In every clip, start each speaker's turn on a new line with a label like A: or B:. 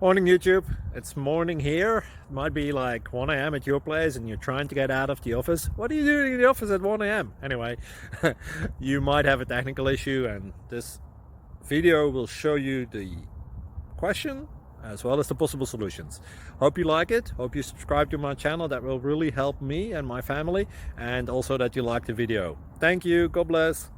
A: Morning YouTube, it's morning here. It might be like 1 a.m. at your place and you're trying to get out of the office. What are you doing in the office at 1 a.m? Anyway, you might have a technical issue and this video will show you the question as well as the possible solutions. Hope you like it, hope you subscribe to my channel. That will really help me and my family, and also that you like the video. Thank you, God bless.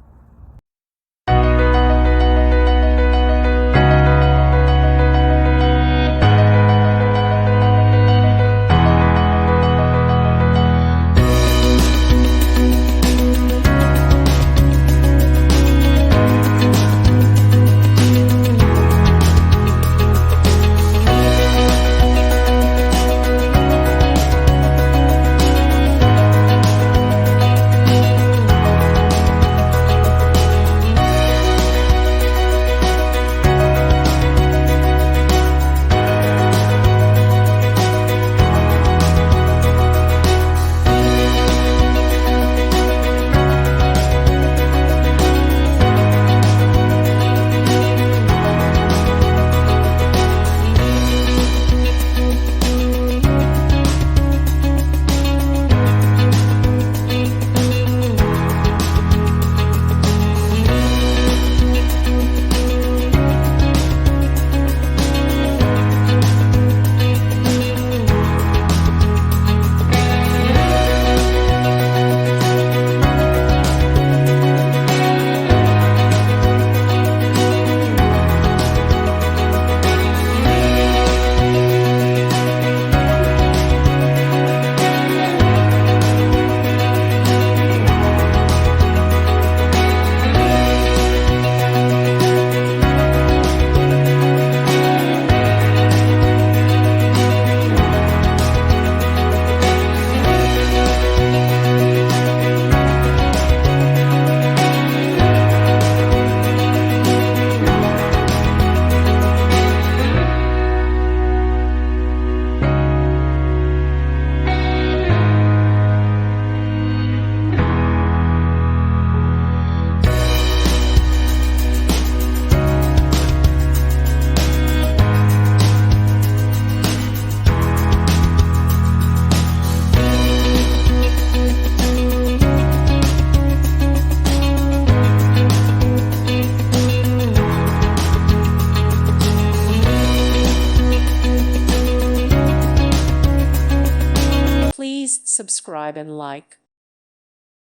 B: Please subscribe and like.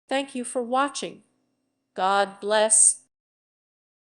B: Thank you for watching. God bless.